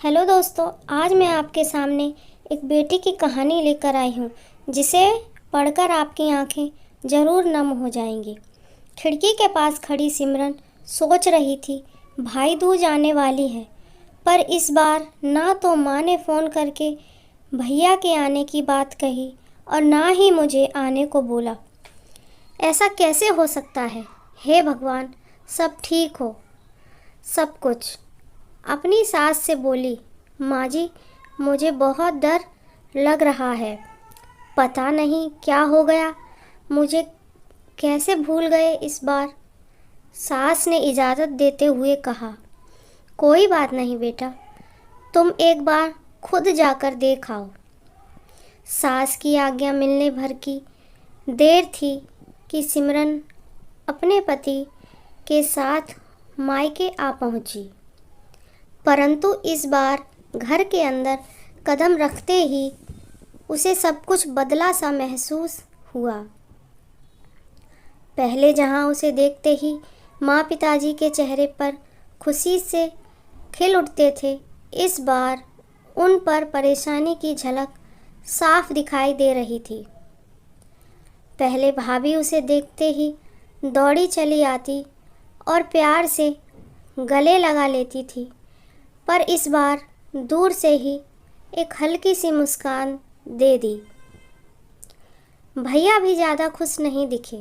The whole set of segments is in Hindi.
हेलो दोस्तों, आज मैं आपके सामने एक बेटी की कहानी लेकर आई हूँ जिसे पढ़कर आपकी आंखें ज़रूर नम हो जाएंगी। खिड़की के पास खड़ी सिमरन सोच रही थी, भाई दूज आने वाली है, पर इस बार ना तो माँ ने फ़ोन करके भैया के आने की बात कही और ना ही मुझे आने को बोला। ऐसा कैसे हो सकता है? हे भगवान, सब ठीक हो सब कुछ। अपनी सास से बोली, माँ जी, मुझे बहुत डर लग रहा है। पता नहीं क्या हो गया, मुझे कैसे भूल गए इस बार। सास ने इजाज़त देते हुए कहा, कोई बात नहीं बेटा, तुम एक बार खुद जाकर देख आओ। सास की आज्ञा मिलने भर की देर थी कि सिमरन अपने पति के साथ मायके आ पहुंची, परंतु इस बार घर के अंदर कदम रखते ही उसे सब कुछ बदला सा महसूस हुआ। पहले जहां उसे देखते ही माँ पिताजी के चेहरे पर खुशी से खिल उठते थे, इस बार उन पर परेशानी की झलक साफ दिखाई दे रही थी। पहले भाभी उसे देखते ही दौड़ी चली आती और प्यार से गले लगा लेती थी, पर इस बार दूर से ही एक हल्की सी मुस्कान दे दी। भैया भी ज़्यादा खुश नहीं दिखे।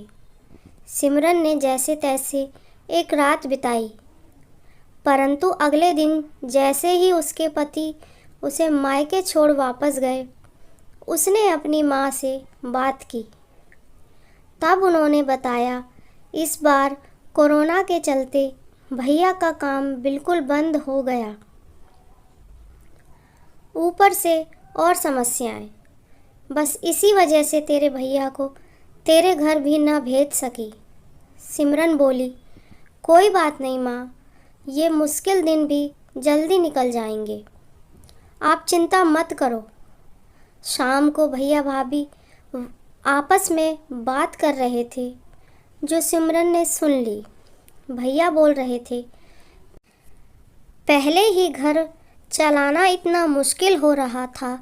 सिमरन ने जैसे तैसे एक रात बिताई, परंतु अगले दिन जैसे ही उसके पति उसे मायके छोड़ वापस गए, उसने अपनी माँ से बात की। तब उन्होंने बताया, इस बार कोरोना के चलते भैया का काम बिल्कुल बंद हो गया, ऊपर से और समस्याएं। बस इसी वजह से तेरे भैया को तेरे घर भी ना भेज सकी। सिमरन बोली, कोई बात नहीं माँ, ये मुश्किल दिन भी जल्दी निकल जाएंगे, आप चिंता मत करो। शाम को भैया भाभी आपस में बात कर रहे थे, जो सिमरन ने सुन ली। भैया बोल रहे थे, पहले ही घर चलाना इतना मुश्किल हो रहा था,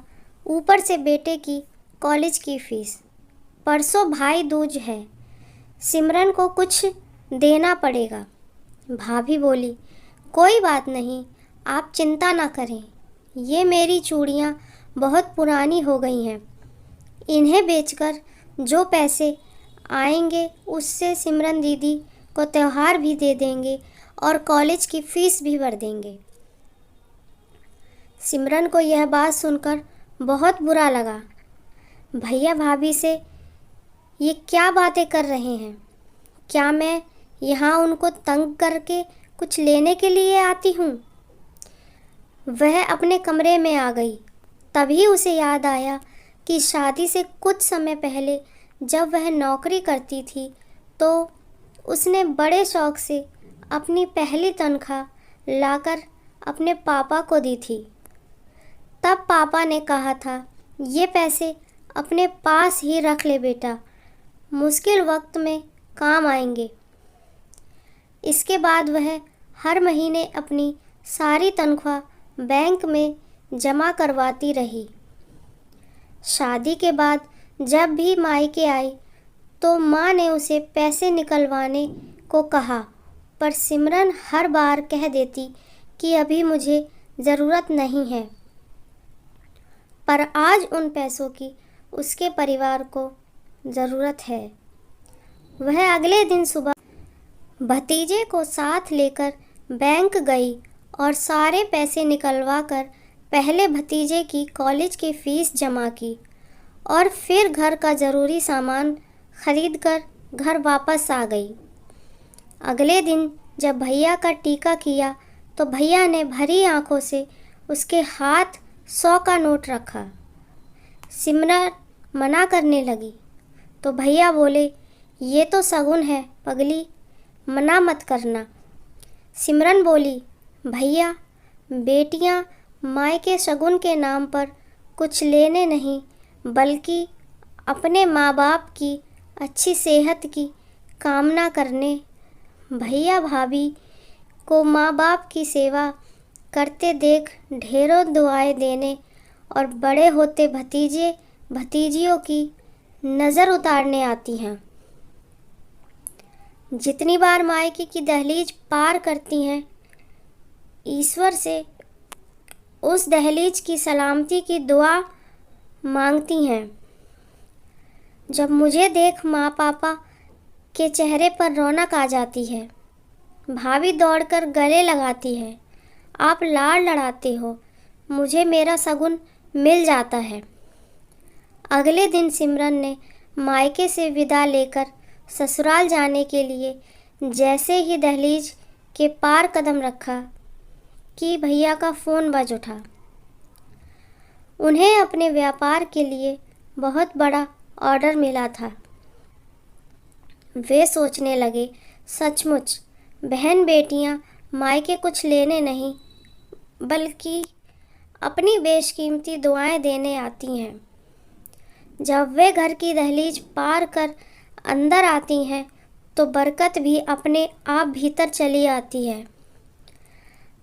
ऊपर से बेटे की कॉलेज की फ़ीस। परसों भाई दूज है, सिमरन को कुछ देना पड़ेगा। भाभी बोली, कोई बात नहीं, आप चिंता ना करें, ये मेरी चूड़ियाँ बहुत पुरानी हो गई हैं, इन्हें बेचकर जो पैसे आएंगे उससे सिमरन दीदी को त्योहार भी दे देंगे और कॉलेज की फ़ीस भी भर देंगे। सिमरन को यह बात सुनकर बहुत बुरा लगा। भैया भाभी से ये क्या बातें कर रहे हैं? क्या मैं यहाँ उनको तंग करके कुछ लेने के लिए आती हूँ? वह अपने कमरे में आ गई। तभी उसे याद आया कि शादी से कुछ समय पहले जब वह नौकरी करती थी, तो उसने बड़े शौक से अपनी पहली तनख्वाह लाकर अपने पापा को दी थी। तब पापा ने कहा था, ये पैसे अपने पास ही रख ले बेटा, मुश्किल वक्त में काम आएंगे। इसके बाद वह हर महीने अपनी सारी तनख्वाह बैंक में जमा करवाती रही। शादी के बाद जब भी मायके आई तो माँ ने उसे पैसे निकलवाने को कहा, पर सिमरन हर बार कह देती कि अभी मुझे ज़रूरत नहीं है। पर आज उन पैसों की उसके परिवार को ज़रूरत है। वह अगले दिन सुबह भतीजे को साथ लेकर बैंक गई और सारे पैसे निकलवा कर पहले भतीजे की कॉलेज की फ़ीस जमा की और फिर घर का ज़रूरी सामान खरीद कर घर वापस आ गई। अगले दिन जब भैया का टीका किया तो भैया ने भरी आंखों से उसके हाथ 100 का नोट रखा। सिमरन मना करने लगी तो भैया बोले, ये तो शगुन है पगली, मना मत करना। सिमरन बोली, भैया, बेटियां मायके शगुन के नाम पर कुछ लेने नहीं, बल्कि अपने माँ बाप की अच्छी सेहत की कामना करने। भैया भाभी को माँ बाप की सेवा करते देख ढेरों दुआएं देने और बड़े होते भतीजे भतीजियों की नज़र उतारने आती हैं। जितनी बार मायके की दहलीज पार करती हैं, ईश्वर से उस दहलीज की सलामती की दुआ मांगती हैं। जब मुझे देख माँ पापा के चेहरे पर रौनक आ जाती है। भाभी दौड़कर गले लगाती है। आप लाड़ लड़ाते हो, मुझे मेरा शगुन मिल जाता है। अगले दिन सिमरन ने मायके से विदा लेकर ससुराल जाने के लिए जैसे ही दहलीज के पार कदम रखा कि भैया का फ़ोन बज उठा। उन्हें अपने व्यापार के लिए बहुत बड़ा ऑर्डर मिला था। वे सोचने लगे, सचमुच बहन बेटियां मायके कुछ लेने नहीं बल्कि अपनी बेशकीमती दुआएं देने आती हैं। जब वे घर की दहलीज पार कर अंदर आती हैं तो बरकत भी अपने आप भीतर चली आती है।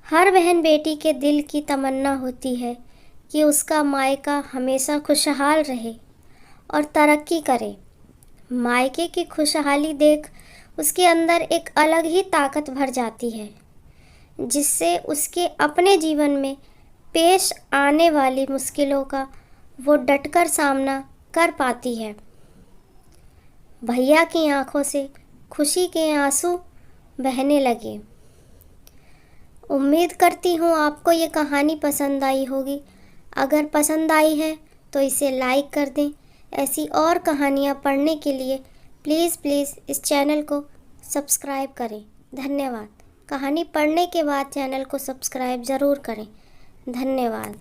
हर बहन बेटी के दिल की तमन्ना होती है कि उसका मायका हमेशा खुशहाल रहे और तरक्की करे। मायके की खुशहाली देख उसके अंदर एक अलग ही ताकत भर जाती है, जिससे उसके अपने जीवन में पेश आने वाली मुश्किलों का वो डटकर सामना कर पाती है। भैया की आंखों से खुशी के आंसू बहने लगे। उम्मीद करती हूँ आपको ये कहानी पसंद आई होगी। अगर पसंद आई है तो इसे लाइक कर दें। ऐसी और कहानियाँ पढ़ने के लिए प्लीज़ इस चैनल को सब्सक्राइब करें। धन्यवाद। कहानी पढ़ने के बाद चैनल को सब्सक्राइब ज़रूर करें। धन्यवाद।